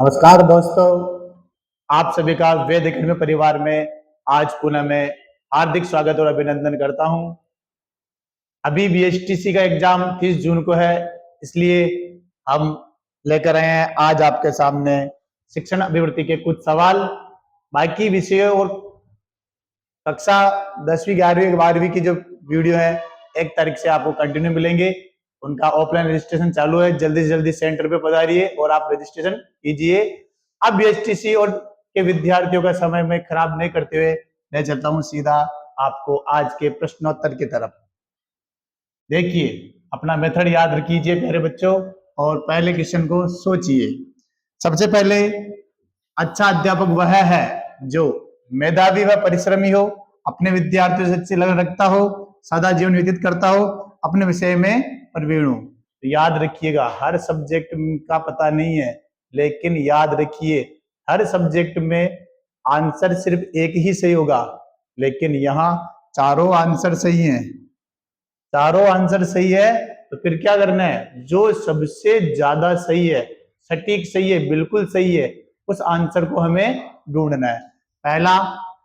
नमस्कार दोस्तों, आप सभी का वेद एकेडमी परिवार में आज पुनः मैं हार्दिक स्वागत और अभिनंदन करता हूं। अभी बीएचटीसी का एग्जाम 30 जून को है, इसलिए हम लेकर आए हैं आज आपके सामने शिक्षण अभिवृत्ति के कुछ सवाल। बाकी विषयों और कक्षा 10वीं 11वीं 12वीं की जो वीडियो है 1 तारीख से आपको कंटिन्यू मिलेंगे। उनका ऑफलाइन रजिस्ट्रेशन चालू है, जल्दी से जल्दी सेंटर पे पधारिए और आप रजिस्ट्रेशन कीजिए। अब बीएचटीसी और के विद्यार्थियों का समय में खराब नहीं करते हुए मैं चलता हूं सीधा आपको आज के प्रश्नोत्तर की तरफ। देखिए, अपना मेथड याद कीजिए प्यारे बच्चों और पहले क्वेश्चन को सोचिए। सबसे पहले, अच्छा अध्यापक वह है जो मेधावी व परिश्रमी हो, अपने विद्यार्थियों से अच्छी लगन रखता हो, सादा जीवन व्यतीत करता हो, अपने विषय में प्रवीण हो। तो याद रखिएगा, हर सब्जेक्ट का पता नहीं है, लेकिन याद रखिए हर सब्जेक्ट में आंसर सिर्फ एक ही सही होगा, लेकिन यहाँ चारों आंसर सही हैं। चारों आंसर सही है तो फिर क्या करना है, जो सबसे ज्यादा सही है, सटीक सही है, बिल्कुल सही है, उस आंसर को हमें ढूंढना है। पहला,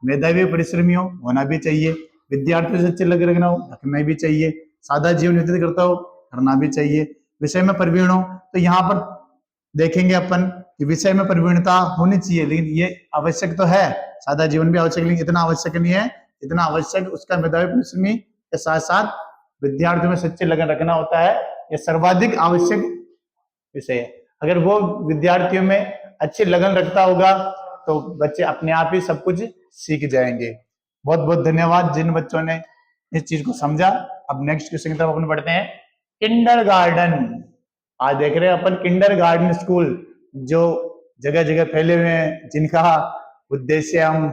मेधावी परिश्रमी होना भी चाहिए, विद्यार्थियों से अच्छे लग रखना हो, रखना भी चाहिए, सादा जीवन व्यतीत करता हो, करना भी चाहिए, विषय में प्रवीण हो। तो यहाँ पर देखेंगे अपन कि विषय में प्रवीणता होनी चाहिए, लेकिन ये आवश्यक तो है, सादा जीवन भी आवश्यक, लेकिन इतना आवश्यक नहीं है इतना आवश्यक उसका मेधावी परिश्रमी के साथ साथ विद्यार्थियों में सच्ची लगन रखना होता है। यह सर्वाधिक आवश्यक विषय है। अगर वो विद्यार्थियों में अच्छी लगन रखता होगा तो बच्चे अपने आप ही सब कुछ सीख जाएंगे। बहुत बहुत धन्यवाद जिन बच्चों ने इस चीज को समझा। अब नेक्स्ट क्वेश्चन की तरफ अपन बढ़ते हैं। किंडरगार्टन, आज देख रहे हैं अपन किंडरगार्टन स्कूल जो जगह जगह फैले हुए हैं, जिनका उद्देश्य हम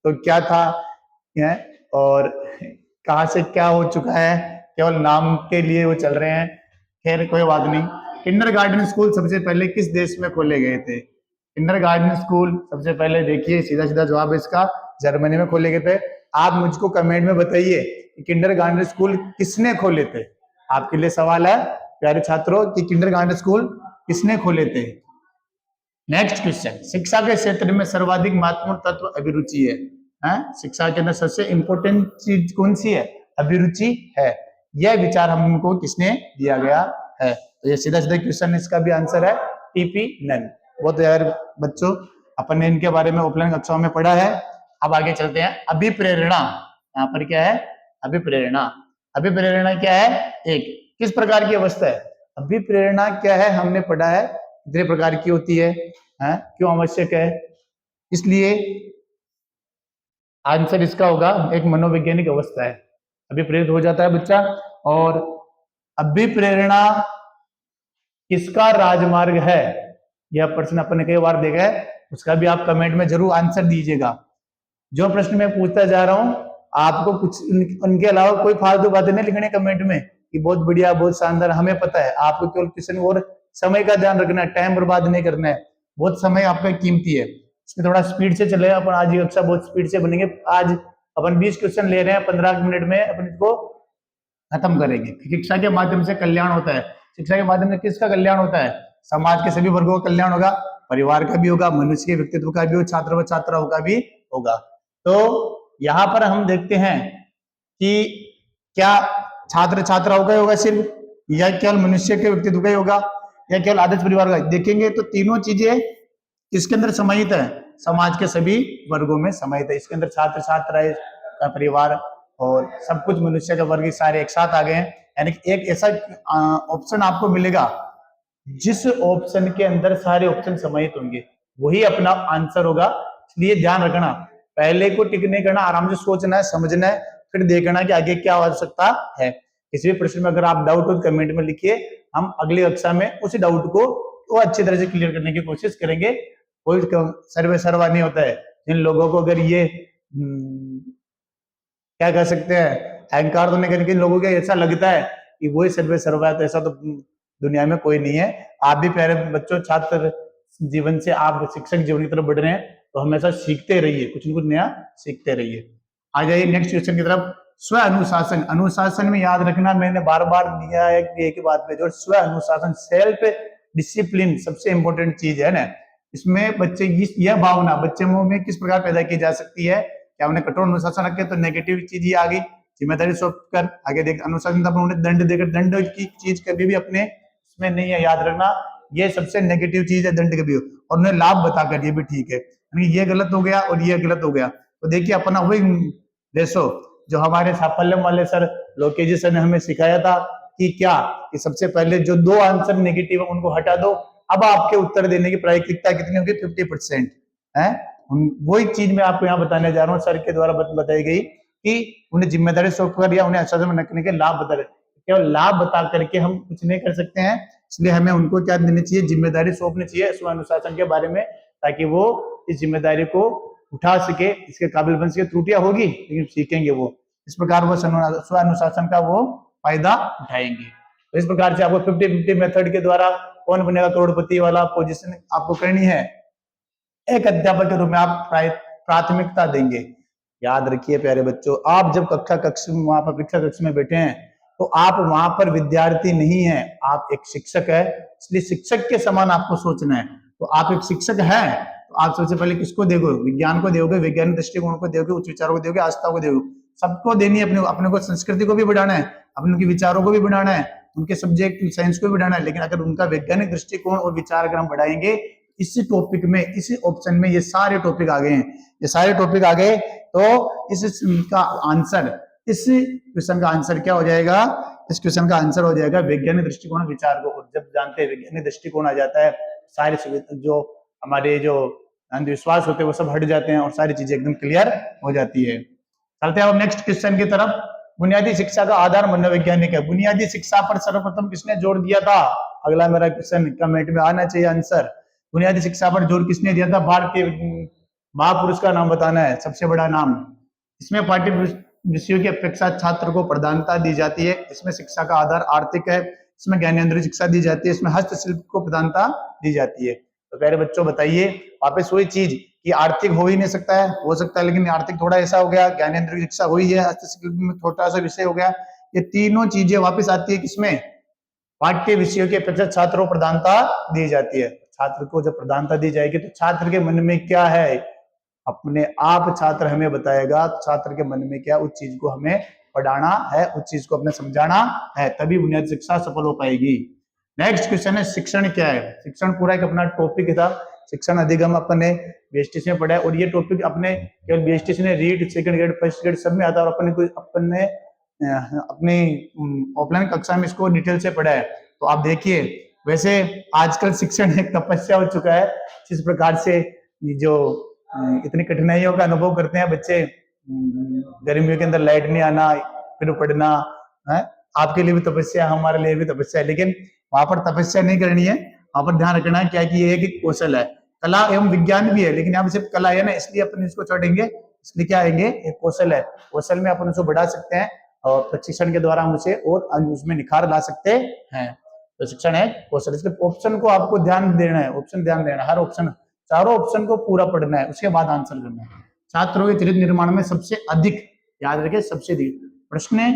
तो क्या था और कहां से क्या हो चुका है, केवल नाम के लिए वो चल रहे हैं। खैर कोई बात नहीं। किंडरगार्टन स्कूल सबसे पहले किस देश में खोले गए थे? किंडरगार्टन स्कूल सबसे पहले, देखिए सीधा सीधा जवाब है इसका, जर्मनी में खोले गए थे। आप मुझको कमेंट में बताइए कि किंडरगार्टन स्कूल किसने खोले थे। आपके लिए सवाल है प्यारे छात्रों कि किंडरगार्टन स्कूल किसने खोले थे। नेक्स्ट क्वेश्चन, शिक्षा के क्षेत्र में सर्वाधिक महत्वपूर्ण तत्व अभिरुचि है? शिक्षा के अंदर सबसे इंपॉर्टेंट चीज कौन सी है? अभिरुचि है। यह विचार हमको किसने दिया गया है? तो ये सीधा सीधा क्वेश्चन, इसका भी आंसर है टीपी नन। बहुत यार बच्चों, अपन ने इनके बारे में ऑफलाइन कक्षाओं में पढ़ा है। अब आगे चलते हैं। अभिप्रेरणा, यहाँ पर क्या है? अभिप्रेरणा। अभिप्रेरणा क्या है? एक किस प्रकार की अवस्था है? अभिप्रेरणा क्या है? हमने पढ़ा है कितने प्रकार की होती है, क्यों आवश्यक है, इसलिए आंसर इसका होगा एक मनोवैज्ञानिक अवस्था है। अभिप्रेरित हो जाता है बच्चा। और अभिप्रेरणा किसका राजमार्ग है? यह प्रश्न अपन ने कई बार देखा है, उसका भी आप कमेंट में जरूर आंसर दीजिएगा। जो प्रश्न मैं पूछता जा रहा हूं, आपको कुछ उनके अलावा कोई फालतू बातें नहीं लिखने कमेंट में कि बहुत बढ़िया, बहुत शानदार, हमें पता है। आपको केवल क्वेश्चन और समय का ध्यान रखना है, टाइम बर्बाद नहीं करना है। बहुत समय आपका कीमती है, इसमें थोड़ा स्पीड से चलेगा। अपन आज ये कक्षा बहुत स्पीड से बनेंगे। आज अपन 20 क्वेश्चन ले रहे हैं, 15 मिनट में अपन इसको खत्म करेंगे। शिक्षा के माध्यम से कल्याण होता है। शिक्षा के माध्यम से किसका कल्याण होता है? समाज के सभी वर्गों का कल्याण होगा, परिवार का भी होगा, मनुष्य के व्यक्तित्व का भी होगा, छात्र व छात्राओं का भी होगा। तो यहाँ पर हम देखते हैं कि क्या छात्र छात्राओं का होगा सिर्फ, या केवल मनुष्य के व्यक्तित्व का ही होगा, या केवल आदर्श परिवार का? देखेंगे तो तीनों चीजें इसके अंदर समाहित है, समाज के सभी वर्गों में समाहित है। इसके अंदर छात्र छात्राएं का परिवार और सब कुछ मनुष्य का वर्ग सारे एक साथ आ गए हैं। यानी कि एक ऐसा ऑप्शन आपको मिलेगा जिस ऑप्शन के अंदर सारे ऑप्शन समाहित होंगे, वही अपना आंसर होगा। इसलिए ध्यान रखना, पहले को टिक नहीं करना, आराम से सोचना है, समझना है, फिर देखना कि आगे क्या हो सकता है। किसी भी प्रश्न में अगर आप डाउट हो तो कमेंट में लिखिए, हम अगली कक्षा में उसी डाउट को तो अच्छी तरह से क्लियर करने की कोशिश करेंगे। कोई सर्वे सर्वा नहीं होता है। जिन लोगों को अगर ये क्या कह सकते हैं, अहंकार तो नहीं करके, इन लोगों को ऐसा लगता है कि वही सर्वे सर्वा है, तो ऐसा तो दुनिया में कोई नहीं है। आप भी प्यारे बच्चों, छात्र जीवन से आप शिक्षक जीवन की तरफ बढ़ रहे हैं, तो हमेशा सीखते रहिए, कुछ न कुछ नया सीखते रहिए। आ जाइए नेक्स्ट क्वेश्चन की तरफ। स्व अनुशासन, अनुशासन में याद रखना, मैंने बार बार दिया है कि एक बात पे जो स्व अनुशासन, सेल्फ डिसिप्लिन सबसे इंपॉर्टेंट चीज है ना। इसमें बच्चे यह भावना बच्चे में किस प्रकार पैदा की जा सकती है कि हमने कठोर अनुशासन रखे तो नेगेटिव चीज ही आ गई, जिम्मेदारी सौंप कर आगे देख अनुशासन उन्हें दंड देकर, दंड की चीज कभी भी अपने इसमें नहीं है, याद रखना ये सबसे नेगेटिव चीज है दंड कभी हो, और उन्हें लाभ बताकर ये भी ठीक है, यानी ये गलत हो गया और ये गलत हो गया। तो देखिए अपना वही देखो जो हमारे साफल्यम वाले सर लोकेजी सर ने हमें सिखाया था कि क्या कि सबसे पहले जो दो आंसर नेगेटिव है उनको हटा दो, अब आपके उत्तर देने की प्रायिकता कितनी होगी 50% है। वही चीज मैं आपको यहाँ बताने जा रहा हूँ, सर के द्वारा बताई गई कि उन्हें जिम्मेदारी सौंपकर या उन्हें अनुशासन में रखने के लाभ बता रहे, केवल लाभ बता करके हम कुछ नहीं कर सकते हैं, इसलिए हमें उनको क्या देनी चाहिए, जिम्मेदारी सौंपनी चाहिए स्व अनुशासन के बारे में, ताकि वो इस जिम्मेदारी को उठा सके, इसके काबिल बन सके। त्रुटियां होगी लेकिन सीखेंगे वो, इस प्रकार वो स्व अनुशासन का वो फायदा उठाएंगे। तो इस प्रकार से आपको 50-50 मेथड के द्वारा कौन बनेगा करोड़पति वाला पोजीशन आपको करनी है। एक अध्यापक के रूप में आप प्राथमिकता देंगे। याद रखिए प्यारे बच्चों, आप जब वहां पर परीक्षा कक्ष में बैठे हैं तो आप वहां पर विद्यार्थी नहीं है, आप एक शिक्षक है, इसलिए शिक्षक के समान आपको सोचना है। तो आप एक शिक्षक हैं तो आप सबसे पहले किसको दोगे, विज्ञान को दोगे, वैज्ञानिक दृष्टिकोण को दोगे, उच्च विचारों को दोगे, आस्था को दोगे, सबको देनी है। अपने को संस्कृति को भी बढ़ाना है, अपने उनके विचारों को भी बढ़ाना है, उनके सब्जेक्ट साइंस को भी बढ़ाना है, लेकिन अगर उनका वैज्ञानिक दृष्टिकोण और विचार अगर हम बढ़ाएंगे, इसी टॉपिक में, इसी ऑप्शन में ये सारे टॉपिक आ गए हैं, ये सारे टॉपिक आ गए, तो इस क्वेश्चन का आंसर क्या हो जाएगा, इस क्वेश्चन का आंसर हो जाएगा वैज्ञानिक दृष्टिकोण विचार को। और जब जानते हैं वैज्ञानिक दृष्टिकोण आ जाता है, सारे जो हमारे जो अंधविश्वास होते हैं वो सब हट जाते हैं और सारी चीजें एकदम क्लियर हो जाती है। चलते हैं अब नेक्स्ट क्वेश्चन की तरफ। बुनियादी शिक्षा का आधार मनोवैज्ञानिक है। बुनियादी शिक्षा पर सर्वप्रथम किसने जोर दिया था, अगला मेरा क्वेश्चन कमेंट में आना चाहिए आंसर। बुनियादी शिक्षा पर जोर किसने दिया था, भारतीय महापुरुष का नाम बताना है, सबसे बड़ा नाम। इसमें पाठ्य विषयों की अपेक्षा छात्र को प्रधानता दी जाती है, इसमें शिक्षा का आधार आर्थिक है, इसमें ज्ञानेंद्रिय शिक्षा दी जाती है, इसमें हस्तशिल्प को प्रधानता दी जाती है। तो प्यारे बच्चों बताइए, वापस वही चीज कि आर्थिक हो ही नहीं सकता है, हो सकता है लेकिन आर्थिक थोड़ा ऐसा हो गया, ज्ञानेंद्रिय शिक्षा हुई है, हस्तशिल्प में थोड़ा सा विषय हो गया, ये तीनों चीजें वापस आती है किसमें, पाठ्य विषयों की अपेक्षा छात्रों को प्रधानता दी जाती है। छात्र को जब प्रधानता दी जाएगी तो छात्र के मन में क्या है, अपने आप छात्र हमें बताएगा छात्र के मन में क्या, उस चीज को हमें पढ़ाना है, उस चीज को अपने समझाना है, तभी बुनियादी शिक्षा सफल हो पाएगी। नेक्स्ट क्वेश्चन है शिक्षण क्या है। शिक्षण पूरा एक अपना टॉपिक था, शिक्षण अधिगम अपने बीएसटीसी में पढ़ा है, और ये टॉपिक अपने केवल बीएसटीसी ने read, second grade, first grade सब में आता है, और अपने अपनी ऑफलाइन कक्षा में इसको डिटेल से पढ़ा है। तो आप देखिए, वैसे आजकल शिक्षण एक तपस्या हो चुका है, जिस प्रकार से जो इतनी कठिनाइयों का अनुभव करते हैं बच्चे, गर्मियों के अंदर लाइट नहीं आना, फिर पढ़ना है, आपके लिए भी तपस्या, हमारे लिए भी तपस्या है, लेकिन वहां पर तपस्या नहीं करनी है, वहां पर ध्यान रखना है क्या कि ये एक कौशल है, कला एवं विज्ञान भी है, लेकिन यहाँ पे सिर्फ कला है ना, इसलिए अपन इसको छोड़ेंगे, इसलिए क्या आएंगे, एक कौशल है, कौशल में अपन उसको बढ़ा सकते हैं और प्रशिक्षण के द्वारा हम उसे और उसमें निखार ला सकते हैं। तो शिक्षण है कौशल। इसके ऑप्शन को आपको ध्यान देना है, ऑप्शन ध्यान देना है, हर ऑप्शन, चारों ऑप्शन को पूरा पढ़ना है, उसके बाद आंसर करना है। छात्रों के चरित्र निर्माण में सबसे अधिक, याद रखिए सबसे अधिक, प्रश्न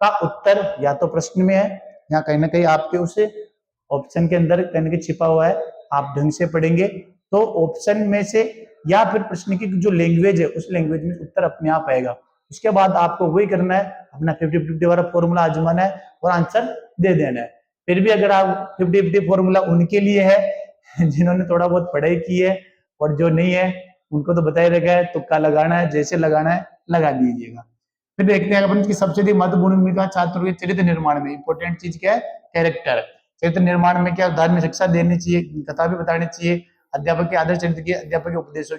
का उत्तर या तो प्रश्न में है या कहीं ना कहीं आपके उसे ऑप्शन के अंदर कहीं ना कहीं छिपा हुआ है, आप ढंग से पढ़ेंगे तो ऑप्शन में से या फिर प्रश्न की जो लैंग्वेज है उस लैंग्वेज में उत्तर अपने आप आएगा। उसके बाद आपको वही करना है, अपना 50-50 वाला फॉर्मूला आजमाना है और आंसर दे देना है। फिर भी अगर आप 50-50 फॉर्मूला उनके लिए है जिन्होंने थोड़ा बहुत पढ़ाई की है, और जो नहीं है उनको तो बताया रखा है, तुक्का लगाना है, जैसे लगाना है लगा दीजिएगा। फिर देखते हैं अपन की सबसे अधिक महत्वपूर्ण भूमिका छात्रों के चरित्र निर्माण में, इंपॉर्टेंट चीज क्या है, कैरेक्टर। चरित्र निर्माण में क्या धार्मिक शिक्षा देनी चाहिए, कथा भी बतानी चाहिए, अध्यापक के आदर्श चरित्र की, अध्यापक के उपदेशों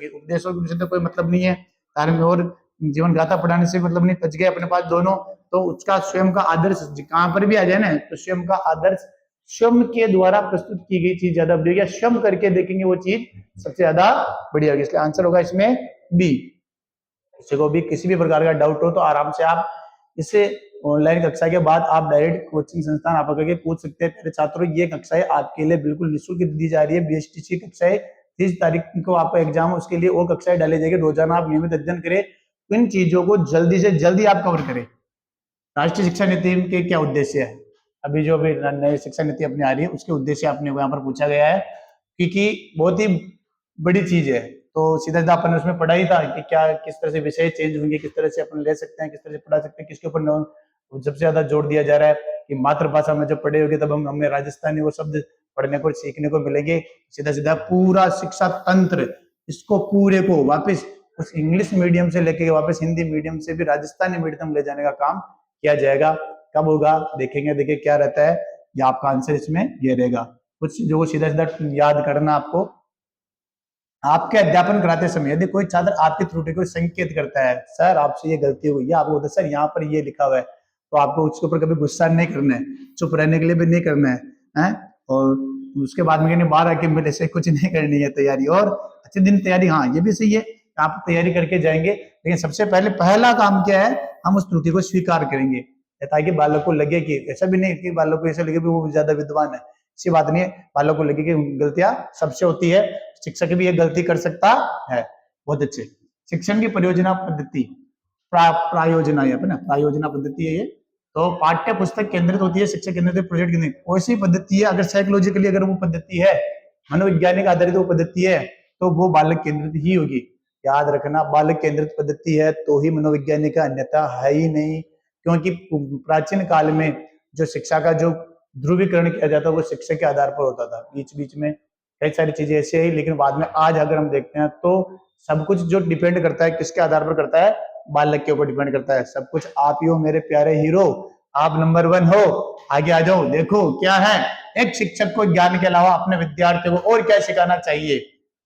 की तो कोई मतलब नहीं है, धार्मिक और जीवन गाथा पढ़ाने से मतलब नहीं, बच गए अपने पास दोनों, तो उसका स्वयं का आदर्श कहां पर भी आ जाए ना, तो स्वयं का आदर्श, स्वयं के द्वारा प्रस्तुत की गई चीज ज्यादा बढ़िया होगी, स्वयं करके देखेंगे वो चीज सबसे ज्यादा बढ़िया होगी, इसलिए आंसर होगा इसमें बी। किसी को भी किसी भी प्रकार का डाउट हो तो आराम से आप इसे ऑनलाइन कक्षा के बाद आप डायरेक्ट कोचिंग संस्थान आप करके पूछ सकते हैं। मेरे छात्रों, ये कक्षाएं आपके लिए बिल्कुल निःशुल्क दी जा रही है, बीएसटीसी कक्षाएं 30 तारीख को आपका एग्जाम, उसके लिए और कक्षाएं डाली जाएगी, रोजाना आप नियमित अध्ययन करें, इन चीजों को जल्दी से जल्दी आप कवर करें। राष्ट्रीय शिक्षा नीति के क्या उद्देश्य है, अभी जो भी नई शिक्षा नीति अपनी आ रही है उसके उद्देश्य आपने यहाँ पर पूछा गया है, क्योंकि बहुत ही बड़ी चीज है। तो सीधा सीधा अपन उसमें पढ़ा ही था कि क्या किस तरह से विषय चेंज होंगे, किस तरह से अपन ले सकते हैं, किस तरह से पढ़ा सकते हैं, किसके ऊपर सबसे ज्यादा जोर दिया जा रहा है कि मातृभाषा में जब पढ़े होगे तब हमें राजस्थानी वो शब्द पढ़ने को सीखने को मिलेंगे। सीधा सीधा पूरा शिक्षा तंत्र इसको पूरे को वापस उस इंग्लिश मीडियम से लेके वापस हिंदी मीडियम से भी राजस्थानी मीडियम ले जाने का काम किया जाएगा। कब होगा देखेंगे, देखिए क्या रहता है। या आपका आंसर इसमें ये रहेगा। कुछ चीजों को सीधा सीधा याद करना आपको। आपके अध्यापन कराते समय यदि कोई छात्र आपकी त्रुटि को संकेत करता है, सर आपसे ये गलती हो गई है, आपको सर यहाँ पर ये लिखा हुआ है, तो आपको उसके ऊपर कभी गुस्सा नहीं करना है, चुप रहने के लिए भी नहीं करना है। और उसके बाद में बाहर आके मेरे से कुछ नहीं करनी है तैयारी, और अच्छे दिन तैयारी। हाँ ये भी सही है, आप तैयारी करके जाएंगे, लेकिन सबसे पहले पहला काम क्या है, हम उस त्रुटि को स्वीकार करेंगे, ताकि बालक को लगे कि ऐसा भी नहीं कि बालक को ऐसा लगे वो ज्यादा विद्वान है, ऐसी बात नहीं है। बालक को लगे कि गलतियां सबसे होती है, शिक्षक भी एक गलती कर सकता है। बहुत अच्छे। शिक्षण की परियोजना पद्धति प्रायोजना है ना, प्रायोजना पद्धति है ये। तो पाठ्य पुस्तक केंद्रित होती है, शिक्षक केंद्रित प्रोजेक्ट केंद्रित, कोई पद्धति है। अगर साइकोलॉजिकली अगर वो पद्धति है, मनोवैज्ञानिक आधारित वो पद्धति है, तो वो बालक केंद्रित ही होगी। याद रखना, बालक केंद्रित पद्धति है तो ही मनोवैज्ञानिक का, अन्यथा है ही नहीं। क्योंकि प्राचीन काल में जो शिक्षा का जो ध्रुवीकरण किया जाता वो शिक्षक के आधार पर होता था। बीच बीच में कई सारी चीजें ऐसे ही, लेकिन बाद में आज अगर हम देखते हैं तो सब कुछ जो डिपेंड करता है किसके आधार पर करता है, बालक के ऊपर डिपेंड करता है सब कुछ। आप ही हो मेरे प्यारे हीरो, आप नंबर 1 हो, आगे आ जाओ। देखो क्या है, एक शिक्षक को ज्ञान के अलावा अपने विद्यार्थियों को और क्या सिखाना चाहिए।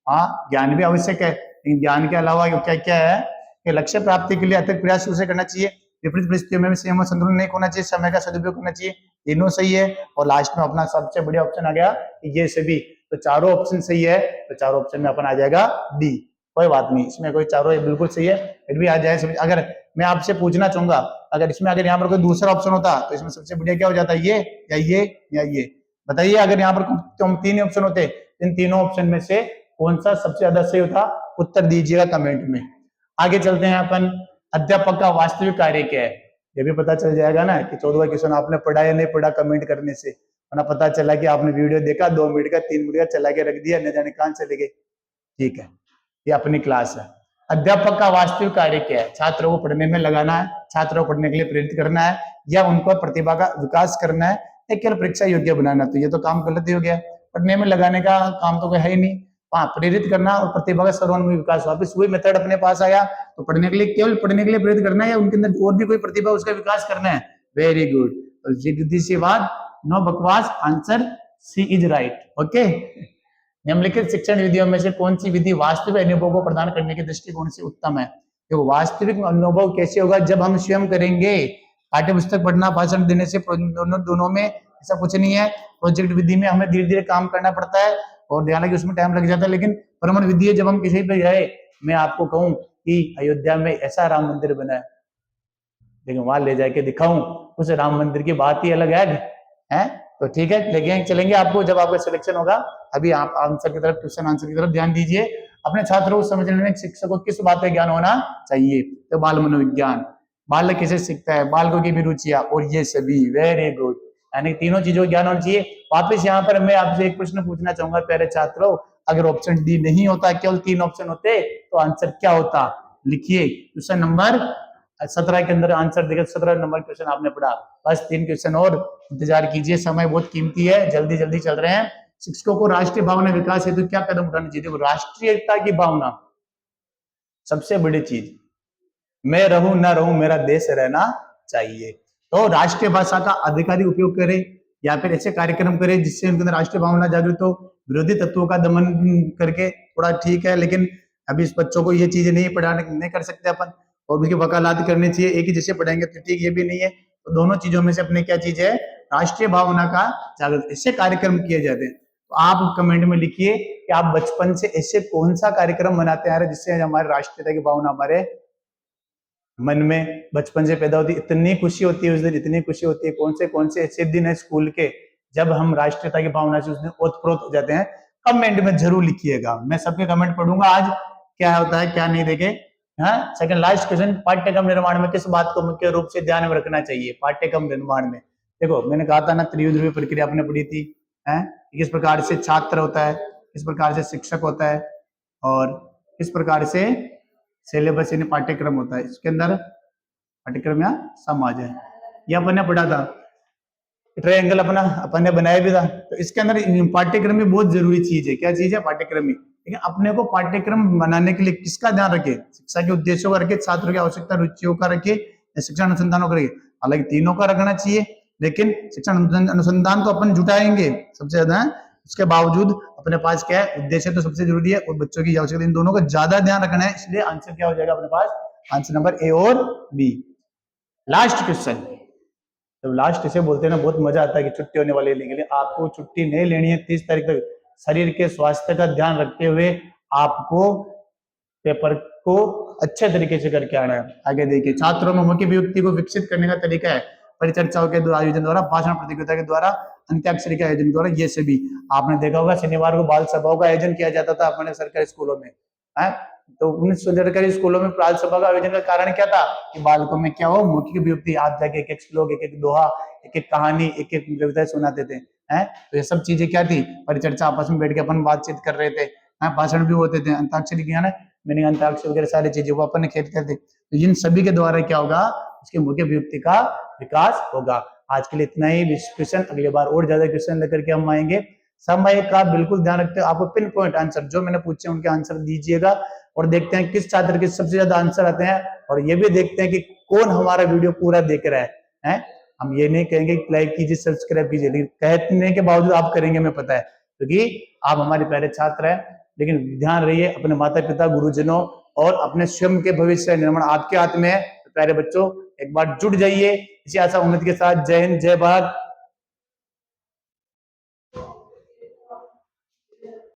हाँ ज्ञान भी आवश्यक है, लेकिन ज्ञान के अलावा क्या क्या है कि लक्ष्य प्राप्ति के लिए अतिरिक्त प्रयास उसे करना चाहिए, विपरीत परिस्थितियों में भी संयम और संतुलन नहीं खोना चाहिए, समय का सदुपयोग करना चाहिए। तीनों सही है। और लास्ट में अपना सबसे बढ़िया ऑप्शन आ गया कि ये सभी, तो चारों ऑप्शन सही है। तो चारों ऑप्शन में अपन आ जाएगा डी। कोई बात नहीं, इसमें कोई चारों बिल्कुल सही है, फिर भी आ जाए। अगर मैं आपसे पूछना चाहूंगा, अगर इसमें अगर यहाँ पर कोई दूसरा ऑप्शन होता तो इसमें सबसे बढ़िया क्या हो जाता, ये या ये या ये, बताइए। अगर यहाँ पर तीन ऑप्शन होते, इन तीनों ऑप्शन में से कौन सा सबसे ज्यादा सही होता, उत्तर दीजिएगा कमेंट में। आगे चलते हैं अपन, अध्यापक का वास्तविक कार्य क्या है, ये भी पता चल जाएगा ना कि 14वां क्वेश्चन आपने पढ़ा या नहीं पढ़ा कमेंट करने से। वरना पता चला कि आपने वीडियो देखा 2 मिनट का 3 मिनट का चला के रख दिया, न जाने कहां चले गए। ठीक है, ये अपनी क्लास है। अध्यापक का वास्तविक कार्य क्या है, छात्रों को पढ़ने में लगाना है, छात्रों को पढ़ने के लिए प्रेरित करना है, या उनको प्रतिभा का विकास करना है, या केवल परीक्षा योग्य बनाना। तो ये तो काम गलत ही हो गया, पढ़ने में लगाने का काम तो कोई है ही नहीं। हाँ प्रेरित करना और प्रतिभा का सर्वांगीण विकास, वापस वही मेथड अपने पास आया। तो पढ़ने के लिए केवल पढ़ने के लिए प्रेरित करना है, या उनके अंदर और भी कोई प्रतिभा उसका विकास करना है। Very good. तो सीधी सी बात, नो बकवास, answer C is right. Okay. निम्नलिखित शिक्षण विधियों में से कौन सी विधि वास्तविक अनुभव को प्रदान करने के दृष्टिकोण से उत्तम है। तो वास्तविक अनुभव कैसे होगा, जब हम स्वयं करेंगे। पाठ्य पुस्तक पढ़ना, भाषण देने से दोनों में ऐसा कुछ नहीं है। प्रोजेक्ट विधि में हमें धीरे धीरे काम करना पड़ता है और ध्यान लगे उसमें टाइम लग जाता है, लेकिन प्रमाण विधि है, जब हम किसी पे गए, मैं आपको कहूं कि अयोध्या में ऐसा राम मंदिर बना है, लेकिन वहां ले जाके दिखाऊं, उस राम मंदिर की बात ही अलग है। तो ठीक है, लेके चलेंगे आपको जब आपका सिलेक्शन होगा। अभी आप आंसर की तरफ, क्वेश्चन आंसर की तरफ ध्यान दीजिए। अपने छात्रों को समझने में शिक्षक को किस बात का ज्ञान होना चाहिए। तो बाल मनोविज्ञान, बालक कैसे सीखता है, बालकों की भी रुचियां, और ये सभी। वेरी गुड, यानी तीनों चीजों का ज्ञान होना चाहिए। वापिस यहाँ पर मैं आपसे एक प्रश्न पूछना चाहूंगा प्यारे छात्रों, अगर ऑप्शन डी नहीं होता, केवल 3 ऑप्शन होते, तो आंसर क्या होता, लिखिए। क्वेश्चन नंबर 17 के अंदर आंसर देखिए, 17 नंबर क्वेश्चन आपने पढ़ा। बस 3 क्वेश्चन और इंतजार कीजिए, समय बहुत कीमती है, जल्दी जल्दी चल रहे हैं। शिक्षकों को राष्ट्रीय भावना विकास हेतु क्या कदम उठाने चाहिए। राष्ट्रीयता की भावना सबसे बड़ी चीज, मैं रहूं ना रहूं, मेरा देश रहना चाहिए। तो राष्ट्रीय भाषा का अधिकारी उपयोग करें, या फिर ऐसे कार्यक्रम करें जिससे उनके अंदर राष्ट्रीय भावना जागृत हो। विरोधी तत्वों का दमन करके थोड़ा ठीक है, लेकिन अभी इस बच्चों को ये चीजें नहीं कर सकते अपन, और उनकी वकालत करनी चाहिए। एक ही जैसे पढ़ाएंगे तो ठीक, ये भी नहीं है। तो दोनों चीजों में से अपने क्या चीज है, राष्ट्रीय भावना का जागृत, ऐसे कार्यक्रम किए जाते हैं। तो आप कमेंट में लिखिए कि आप बचपन से ऐसे कौन सा कार्यक्रम मनाते आ रहे जिससे हमारे राष्ट्रीयता की भावना हमारे मन में बचपन से पैदा होती। इतनी खुशी होती है उस दिन, इतनी खुशी होती है। कौन से ऐसे दिन है स्कूल के जब हम राष्ट्रीयता की भावना से उस दिन ओतप्रोत हो जाते हैं। कमेंट में जरूर लिखिएगा, मैं सबके कमेंट पढ़ूंगा आज, क्या होता है क्या नहीं। देखे हाँ, सेकंड लास्ट क्वेश्चन, पाठ्यक्रम निर्माण में किस बात को मुख्य रूप से ध्यान में रखना चाहिए। पाठ्यक्रम निर्माण में देखो, मैंने कहा था ना, त्रिविध प्रक्रिया आपने पढ़ी थी, है किस प्रकार से छात्र होता है, किस प्रकार से शिक्षक होता है, और किस प्रकार से सिलेबस यानी पाठ्यक्रम होता है, इसके अंदर पाठ्यक्रम या समाज है। ये अपन ने पढ़ा था, ट्रायंगल अपना अपन ने बनाया भी था। तो इसके अंदर पाठ्यक्रम भी बहुत जरूरी चीज है। क्या चीज है? पाठ्यक्रम ही। लेकिन अपने को पाठ्यक्रम बनाने के लिए किसका ध्यान रखे? शिक्षा के उद्देश्यों का रखे, छात्रों की आवश्यकता रुचियों का रखे, शिक्षण अनुसंधानों का रखे। हालांकि तीनों का रखना चाहिए, लेकिन शिक्षण अनुसंधान तो अपन जुटाएंगे सबसे ज्यादा है। उसके बावजूद अपने पास क्या है? उद्देश्य तो सबसे जरूरी है और बच्चों की आवश्यकता, इन दोनों का ज्यादा ध्यान रखना है। इसलिए आंसर क्या हो जाएगा अपने पास? आंसर नंबर ए और बी। लास्ट क्वेश्चन, जब लास्ट इसे बोलते हैं ना, बहुत मजा आता है कि छुट्टी होने वाली है, लेकिन आपको छुट्टी नहीं लेनी है 30 तारीख तक। शरीर के स्वास्थ्य का ध्यान रखते हुए आपको पेपर को अच्छे तरीके से करके आना है। आगे देखिए, छात्रों में मौखिक अभिव्यक्ति को विकसित करने का तरीका है परिचर्चाओं के आयोजन द्वारा, भाषण प्रतियोगिता के द्वारा, अंत्याक्षरी के आयोजन द्वारा। ये सभी आपने देखा होगा, शनिवार को बाल सभाओं का आयोजन किया जाता था अपने सरकारी स्कूलों में है। तो 19 सरकारी स्कूलों में बाल सभा का आयोजन का कारण क्या था? कि बालकों में क्या हो? मौखिक अभिव्यक्ति। आप जाके एक एक श्लोक, एक एक दोहा, एक एक कहानी, एक एक कविता सुनाते थे हैं। तो ये सब चीजें क्या थी? परिचर्चा, आपस में बैठ के अपन बातचीत कर रहे थे, भाषण भी होते थे, अंताक्षरी किया ना, मैंने अंताक्षरी वगैरह सारी चीजें वो अपन खेलते थे। तो इन सभी के द्वारा क्या होगा? उसके मौखिक अभिव्यक्ति का विकास होगा। आज के लिए इतना ही क्वेश्चन, अगली बार और ज्यादा क्वेश्चन लेकर के हम आएंगे। समय का बिल्कुल ध्यान रखते हो, आपको पिन पॉइंट आंसर जो मैंने पूछे उनके आंसर दीजिएगा और देखते हैं किस छात्र के सबसे ज्यादा आंसर आते हैं। और ये भी देखते हैं कि कौन हमारा वीडियो पूरा देख रहा है? हम ये नहीं कहेंगे लाइक कीजिए, सब्सक्राइब कीजिए, लेकिन कहने के बावजूद आप करेंगे, हमें पता है, क्योंकि आप हमारे प्यारे छात्र हैं। लेकिन ध्यान रहिए, अपने माता पिता, गुरुजनों और अपने स्वयं के भविष्य निर्माण आपके हाथ में है। प्यारे बच्चों, एक बार जुट जाइए इसी आशा उन्नति के साथ। जय हिंद, जय भारत।